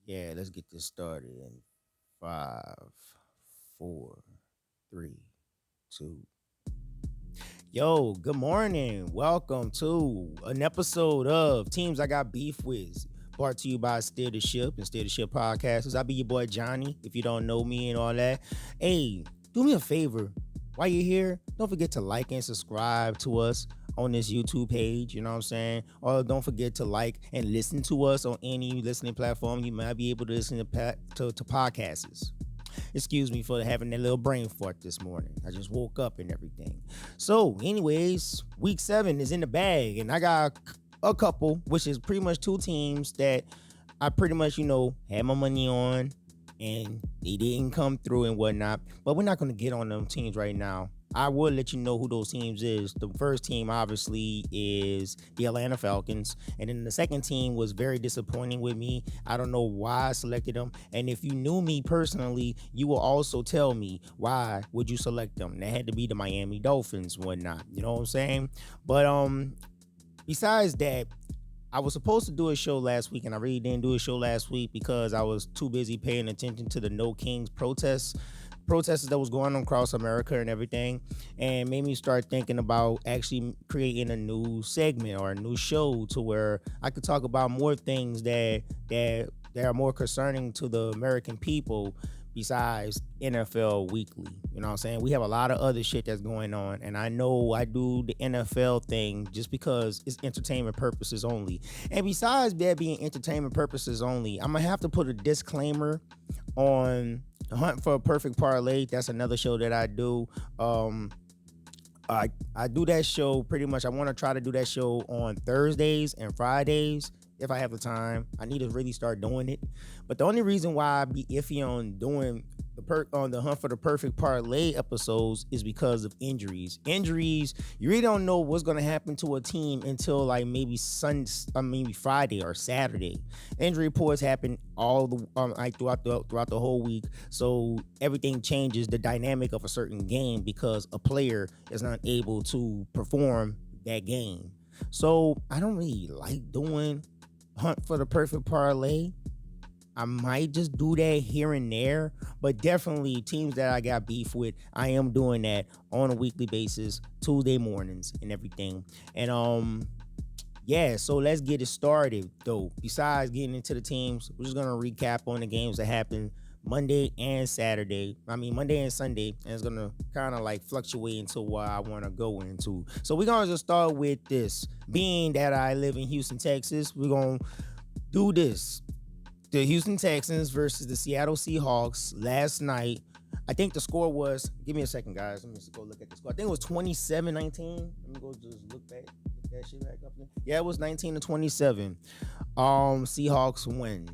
Yeah, let's get this started in five, four, three, two. Yo, good morning. Welcome to an episode of Teams I Got Beef With. Brought to you by Steer the Ship and Steer the Ship Podcasters. I'll be your boy Johnny, if you don't know me and all that. Hey, do me a favor. While you're here, don't forget to like and subscribe to us on this YouTube page, you know what I'm saying? Or don't forget to like and listen to us on any listening platform you might be able to listen to podcasts. Excuse me for having that little brain fart this morning. I just woke up and everything. So, anyways, week 7 is in the bag, and I got a couple, which is pretty much two teams that I pretty much, had my money on, and they didn't come through and whatnot. But we're not going to get on them teams right now. I will let you know who those teams is. The first team obviously is the Atlanta Falcons, and then the second team was very disappointing with me. I don't know why I selected them, and if you knew me personally, you will also tell me why would you select them. That had to be the Miami Dolphins, whatnot. You know what I'm saying? But besides that, I was supposed to do a show last week, and I really didn't do a show last week because I was too busy paying attention to the No Kings protests that was going on across America and everything, and made me start thinking about actually creating a new segment or a new show to where I could talk about more things that are more concerning to the American people besides NFL Weekly. You know what I'm saying? We have a lot of other shit that's going on, and I know I do the NFL thing just because it's entertainment purposes only. And besides that being entertainment purposes only, I'm gonna have to put a disclaimer on Hunt for a Perfect Parlay. That's another show that I do. I do that show pretty much. I want to try to do that show on Thursdays and Fridays if I have the time. I need to really start doing it. But the only reason why I be iffy on doing on the Hunt for the Perfect Parlay episodes is because of injuries. Injuries, you really don't know what's going to happen to a team until like maybe maybe Friday or Saturday. Injury reports happen all the like throughout the whole week, so everything changes the dynamic of a certain game because a player is not able to perform that game. So I don't really like doing Hunt for the Perfect Parlay. I might just do that here and there, but definitely teams that I got beef with, I am doing that on a weekly basis, Tuesday mornings and everything. And yeah, so let's get it started though. Besides getting into the teams, we're just gonna recap on the games that happened Monday and Saturday. I mean Monday and Sunday, and it's gonna kind of like fluctuate into what I want to go into. So we're gonna just start with this. Being that I live in Houston, Texas, we're gonna do this. The Houston Texans versus the Seattle Seahawks last night. I think the score was, give me a second, guys. Let me just go look at the score. I think it was 27-19. Let me go just look that shit back up there. Yeah, it was 19-27. Seahawks win.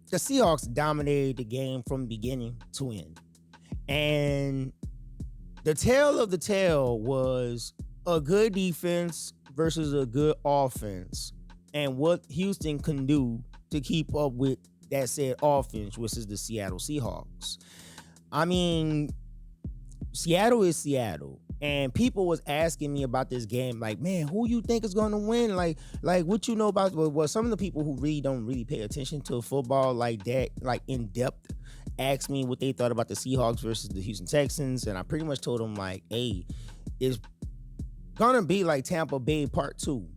The Seahawks dominated the game from beginning to end. And the tale of the tale was a good defense versus a good offense, and what Houston can do to keep up with that said offense, which is the Seattle Seahawks. I mean, Seattle is Seattle. And people was asking me about this game, like, man, who you think is gonna win? Like what you know about? Well, some of the people who really don't really pay attention to football like that, like in depth, asked me what they thought about the Seahawks versus the Houston Texans, and I pretty much told them like, hey, it's gonna be like Tampa Bay Part 2.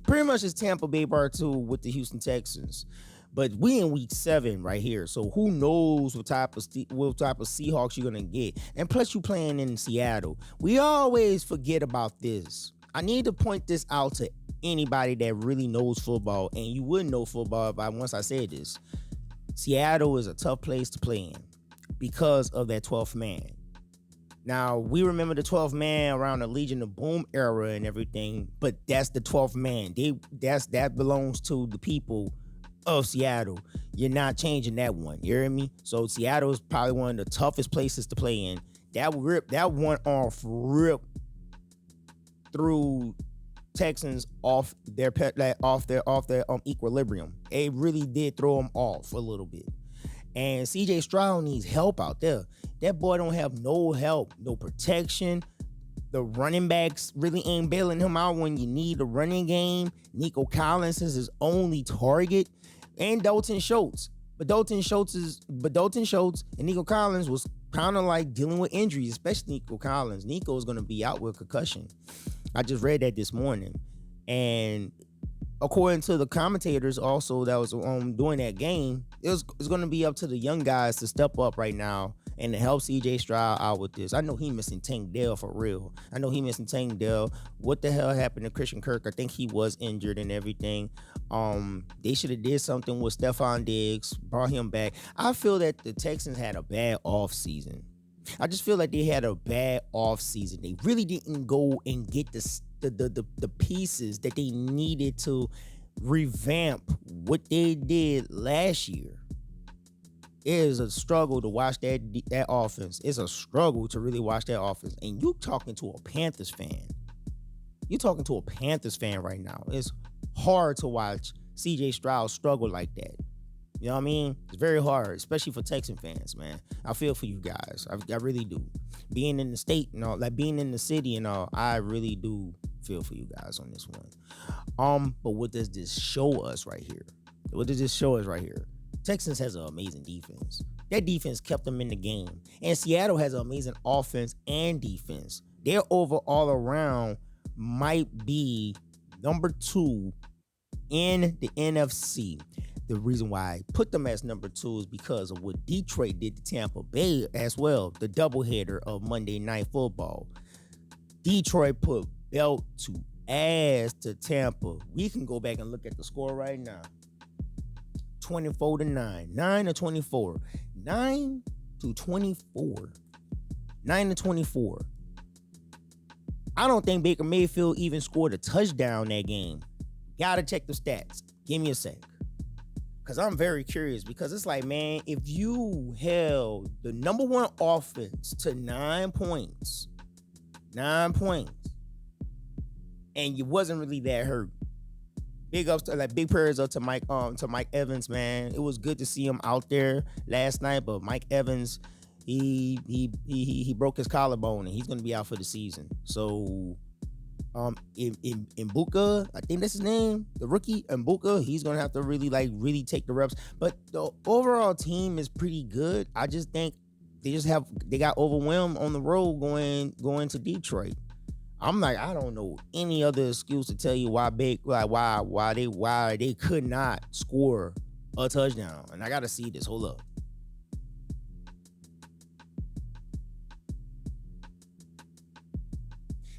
Pretty much it's Tampa Bay Part 2 with the Houston Texans. But we in week 7 right here. So who knows what type of Seahawks you're going to get. And plus you playing in Seattle. We always forget about this. I need to point this out to anybody that really knows football. And you wouldn't know football if once I said this. Seattle is a tough place to play in because of that 12th man. Now, we remember the 12th man around the Legion of Boom era and everything, but that's the 12th man. That belongs to the people of Seattle. You're not changing that one. You hear me? So Seattle is probably one of the toughest places to play in. That one rip through Texans off their equilibrium. It really did throw them off a little bit. And CJ Stroud needs help out there. That boy don't have no help, no protection. The running backs really ain't bailing him out when you need a running game. Nico Collins is his only target. And Dalton Schultz. But Dalton Schultz and Nico Collins was kind of like dealing with injuries, especially Nico Collins. Nico is going to be out with concussion. I just read that this morning, and according to the commentators, also that was doing that game, it's going to be up to the young guys to step up right now and to help CJ Stroud out with this. I know he missing Tank Dell for real. I know he missing Tank Dell. What the hell happened to Christian Kirk? I think he was injured and everything. They should have did something with Stephon Diggs, brought him back. I feel that the Texans had a bad off season. I just feel like they had a bad off season. They really didn't go and get the pieces that they needed to revamp what they did last year. It is a struggle to watch that offense. It's a struggle to really watch that offense. And you talking to a Panthers fan. You're talking to a Panthers fan right now. It's hard to watch CJ Stroud struggle like that. You know what I mean? It's very hard, especially for Texan fans, man. I feel for you guys. I really do. Being in the state and all, like being in the city and all, I really do feel for you guys on this one. But what does this show us right here? What does this show us right here? Texans has an amazing defense. That defense kept them in the game. And Seattle has an amazing offense and defense. Their overall around might be number 2 in the NFC. The reason why I put them as number 2 is because of what Detroit did to Tampa Bay as well, the doubleheader of Monday Night Football. Detroit put belt to ass to Tampa. We can go back and look at the score right now. 24-9, 9-24, 9-24, 9-24. I don't think Baker Mayfield even scored a touchdown that game. Gotta check the stats. Give me a sec. Because I'm very curious, because it's like, man, if you held the number 1 offense to 9 points, and you wasn't really that hurt. Big prayers up to Mike Evans, man. It was good to see him out there last night, but Mike Evans, he broke his collarbone and he's gonna be out for the season. So Mbuka, I think that's his name, the rookie Mbuka, he's gonna have to really take the reps. But the overall team is pretty good. I just think they got overwhelmed on the road going to Detroit. I'm like, I don't know any other excuse to tell you why they could not score a touchdown. And I gotta see this. Hold up.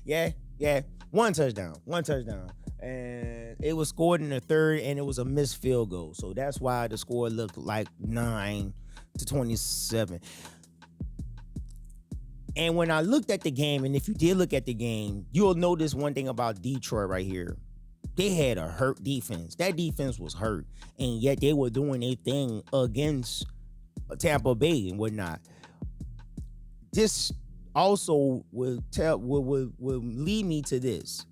Yeah. One touchdown. And it was scored in the third, and it was a missed field goal. So that's why the score looked like 9-27. And when I looked at the game, and if you did look at the game, you'll notice one thing about Detroit right here. They had a hurt defense. That defense was hurt. And yet they were doing a thing against Tampa Bay and whatnot. This also will lead me to this.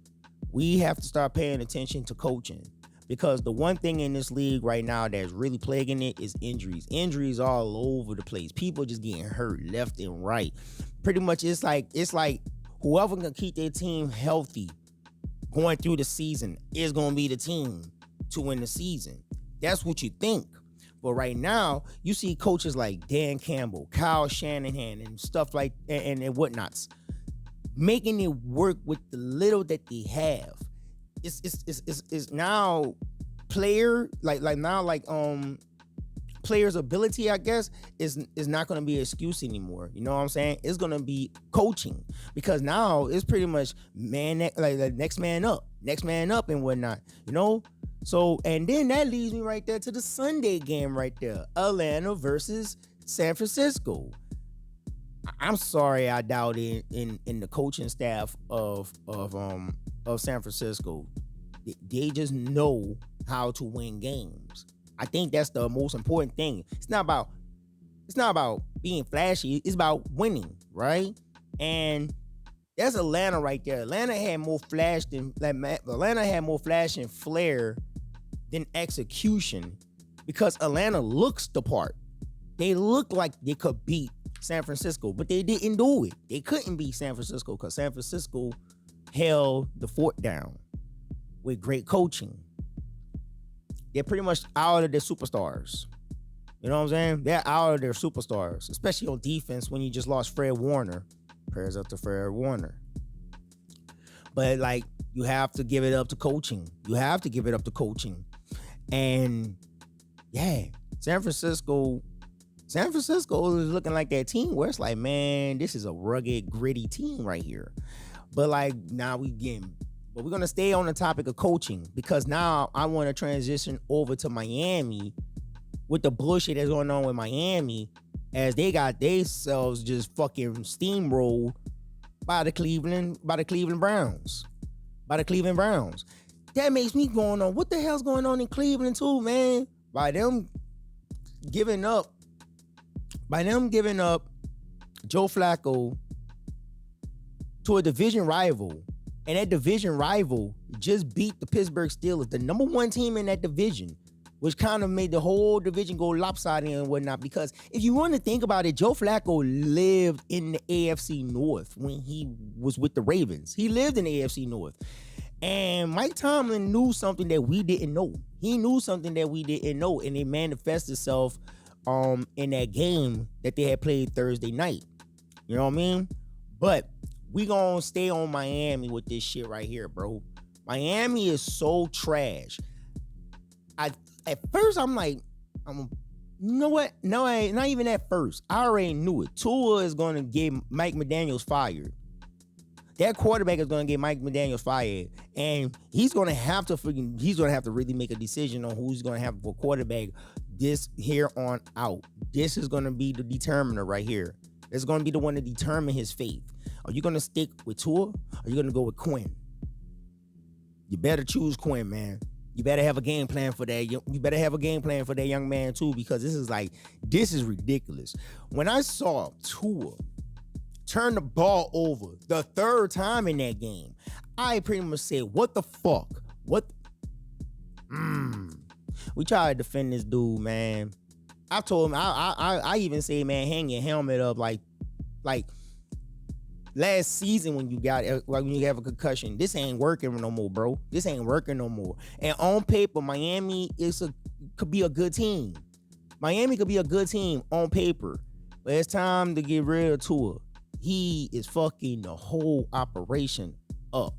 We have to start paying attention to coaching. Because the one thing in this league right now that's really plaguing it is injuries. Injuries all over the place. People just getting hurt left and right. Pretty much it's like whoever can keep their team healthy going through the season is going to be the team to win the season. That's what you think. But right now, you see coaches like Dan Campbell, Kyle Shanahan, and stuff like and whatnots making it work with the little that they have. It's now players' ability, I guess, is not going to be an excuse anymore. You know what I'm saying? It's going to be coaching, because now it's pretty much next man up and whatnot. You know. So, and then that leads me right there to the Sunday game right there, Atlanta versus San Francisco. I'm sorry, I doubt in the coaching staff of San Francisco. They just know how to win games. I think that's the most important thing. It's not about being flashy. It's about winning, right? And that's Atlanta right there. Atlanta had more flash and flair than execution, because Atlanta looks the part. They look like they could beat San Francisco, but they didn't do it. They couldn't beat San Francisco because San Francisco held the fort down with great coaching. They're pretty much out of their superstars. You know what I'm saying? They're out of their superstars, especially on defense when you just lost Fred Warner. Prayers up to Fred Warner. But like, you have to give it up to coaching. You have to give it up to coaching. And yeah, San Francisco is looking like that team where it's like, man, this is a rugged, gritty team right here. But like, now but we're gonna stay on the topic of coaching, because now I want to transition over to Miami with the bullshit that's going on with Miami, as they got themselves just fucking steamrolled by the Cleveland Browns. That makes me going on, what the hell's going on in Cleveland too, man? By them giving up Joe Flacco to a division rival, and that division rival just beat the Pittsburgh Steelers, the number one team in that division, which kind of made the whole division go lopsided and whatnot. Because if you want to think about it, Joe Flacco lived in the AFC North when he was with the Ravens. He lived in the AFC North. And Mike Tomlin knew something that we didn't know. He knew something that we didn't know, and it manifested itself in that game that they had played Thursday night. You know what I mean? But we gonna stay on Miami with this shit right here, bro. Miami is so trash. At first, I'm like, you know what? No, I ain't. Not even at first. I already knew it. Tua is going to get Mike McDaniels fired. That quarterback is going to get Mike McDaniels fired, and he's going to have to really make a decision on who he's going to have for quarterback this here on out. This is going to be the determiner right here. It's going to be the one to determine his fate. Are you going to stick with Tua, or are you going to go with Quinn? You better choose Quinn, man. You better have a game plan for that. You better have a game plan for that young man too, because this is ridiculous. When I saw Tua turn the ball over the third time in that game, I pretty much said, what the fuck? What? We tried to defend this dude, man. I told him, I even say, man, hang your helmet up like last season when you have a concussion. This ain't working no more, bro. This ain't working no more. And on paper, Miami could be a good team. Miami could be a good team on paper. But it's time to get rid of Tua. He is fucking the whole operation up.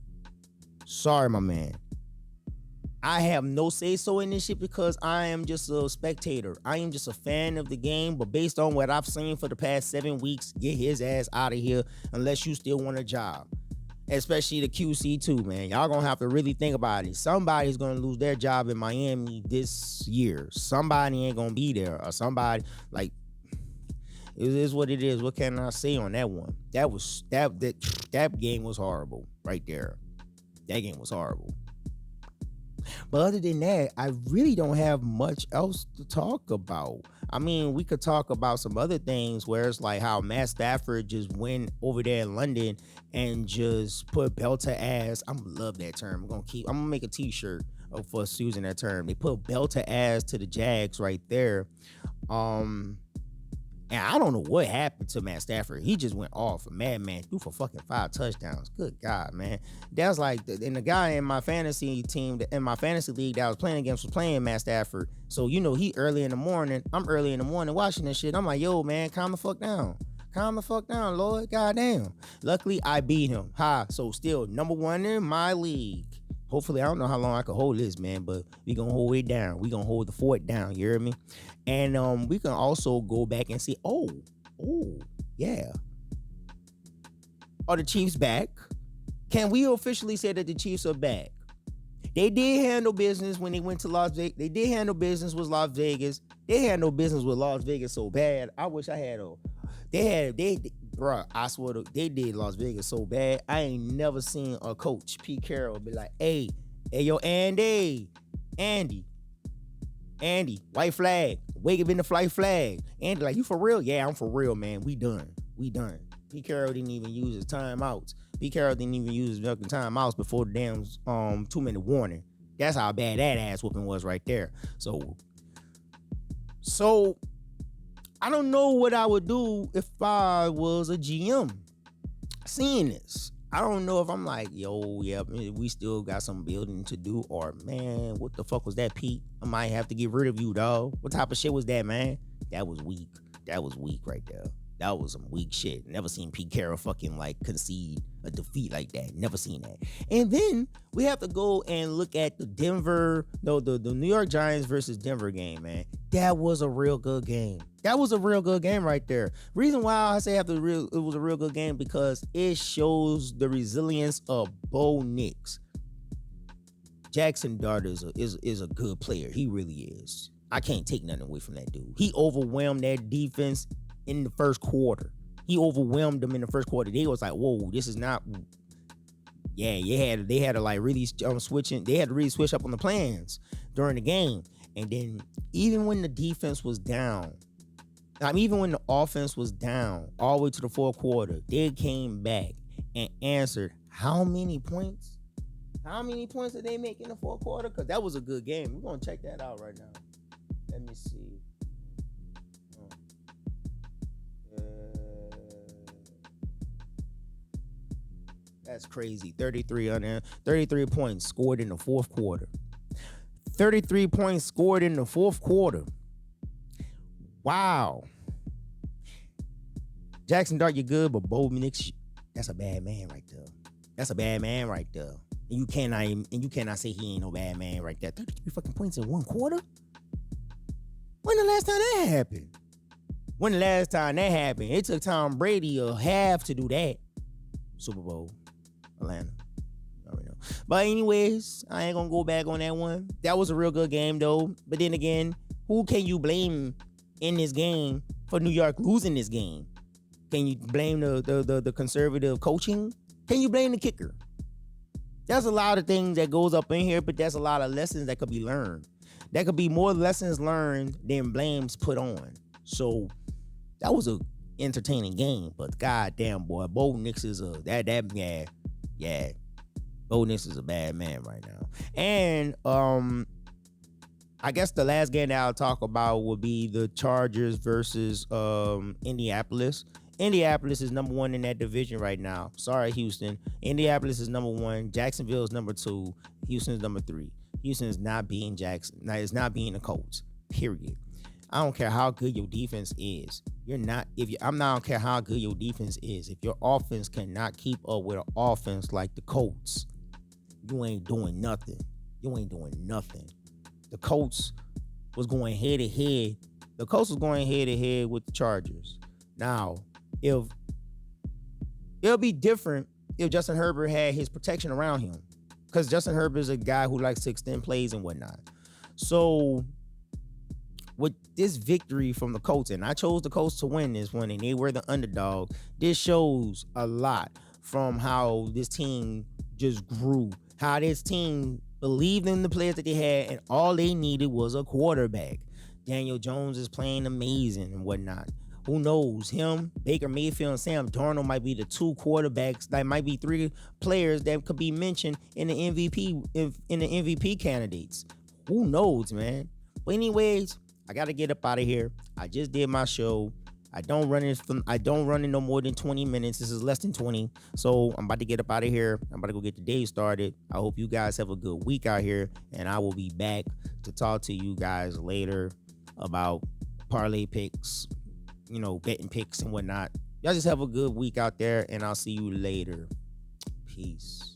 Sorry, my man. I have no say-so in this shit because I am just a spectator. I am just a fan of the game, but based on what I've seen for the past 7 weeks, get his ass out of here unless you still want a job. Especially the QC too, man. Y'all gonna have to really think about it. Somebody's gonna lose their job in Miami this year. Somebody ain't gonna be there, or somebody, like, it is what it is. What can I say on that one? That game was horrible right there. That game was horrible. But other than that, I really don't have much else to talk about. I mean, we could talk about some other things where it's like how Matt Stafford just went over there in London and just put belt to ass. I'm gonna love that term. I'm gonna make a t-shirt for us using that term. They put belt to ass to the Jags right there. And I don't know what happened to Matt Stafford. He just went off. A madman. Threw for fucking 5 touchdowns. Good God, man. That's like, and the guy in my fantasy team, in my fantasy league that I was playing against was playing Matt Stafford. So, you know, he early in the morning. I'm early in the morning watching this shit. I'm like, yo, man, calm the fuck down. Calm the fuck down, Lord. Goddamn. Luckily, I beat him. So still number 1 in my league. Hopefully, I don't know how long I can hold this, man, but we gonna hold it down. We gonna hold the fort down, you hear me? And we can also go back and see, yeah. Are the Chiefs back? Can we officially say that the Chiefs are back? They did handle business when they went to Las Vegas. They did handle business with Las Vegas. They handled business with Las Vegas so bad. I wish I had bruh, I swear they did Las Vegas so bad. I ain't never seen a coach, Pete Carroll, be like, hey, yo, Andy, white flag, wake up in the flight flag. Andy, like, you for real? Yeah, I'm for real, man. We done. Pete Carroll didn't even use his timeouts. Pete Carroll didn't even use his fucking timeouts before the damn 2-minute warning. That's how bad that ass whooping was right there. So I don't know what I would do if I was a GM seeing this. I don't know if I'm like, yo, yeah, we still got some building to do, or, man, what the fuck was that, Pete? I might have to get rid of you, dog. What type of shit was that, man? That was weak. That was weak right there. That was some weak shit. Never seen Pete Carroll fucking like concede a defeat like that. Never seen that. And then we have to go and look at the New York Giants versus Denver game, man. That was a real good game. That was a real good game right there. Reason why I say it was a real good game because it shows the resilience of Bo Nix. Jackson Dart is a good player. He really is. I can't take nothing away from that dude. He overwhelmed that defense in the first quarter. He overwhelmed them in the first quarter. They was like, whoa, this is not. Yeah, they had to like really switching. They had to really switch up on the plans during the game. And then even when the defense was down, even when the offense was down all the way to the fourth quarter, they came back and answered how many points? How many points did they make in the fourth quarter? Because that was a good game. We're going to check that out right now. Let me see. That's crazy. 33 points scored in the fourth quarter. 33 points scored in the fourth quarter. Wow. Jackson Dart, you're good, but Bo Nix, that's a bad man right there. That's a bad man right there. And you cannot say he ain't no bad man right there. 33 fucking points in one quarter? When the last time that happened? It took Tom Brady a half to do that. Super Bowl, Atlanta. I already know. But anyways, I ain't gonna go back on that one. That was a real good game though. But then again, who can you blame in this game for New York losing this game? Can you blame the conservative coaching? Can you blame the kicker? There's a lot of things that goes up in here, but there's a lot of lessons that could be learned. There could be more lessons learned than blames put on. So that was a entertaining game, but goddamn boy, Bo Nix is Bo Nix is a bad man right now. And I guess the last game that I'll talk about will be the Chargers versus Indianapolis. Indianapolis is number one in that division right now. Sorry, Houston. Indianapolis is number one. Jacksonville is number two. Houston is number three. Houston is not beating Jackson. Now, it's not beating the Colts. Period. I don't care how good your defense is. I don't care how good your defense is. If your offense cannot keep up with an offense like the Colts, you ain't doing nothing. The Colts was going head to head. The Colts was going head to head with the Chargers. Now, it'll be different if Justin Herbert had his protection around him, because Justin Herbert is a guy who likes to extend plays and whatnot. So with this victory from the Colts, and I chose the Colts to win this one, and they were the underdog, this shows a lot from how this team just grew, how this team believed in the players that they had, and all they needed was a quarterback. Daniel Jones is playing amazing and whatnot. Who knows? Him, Baker Mayfield, and Sam Darnold might be the two quarterbacks. That might be three players that could be mentioned in the MVP candidates. Who knows, man? But anyways, I gotta get up out of here. I just did my show. I don't run it no more than 20 minutes. This is less than 20. So I'm about to get up out of here. I'm about to go get the day started. I hope you guys have a good week out here, and I will be back to talk to you guys later about parlay picks, betting picks and whatnot. Y'all just have a good week out there, and I'll see you later. Peace.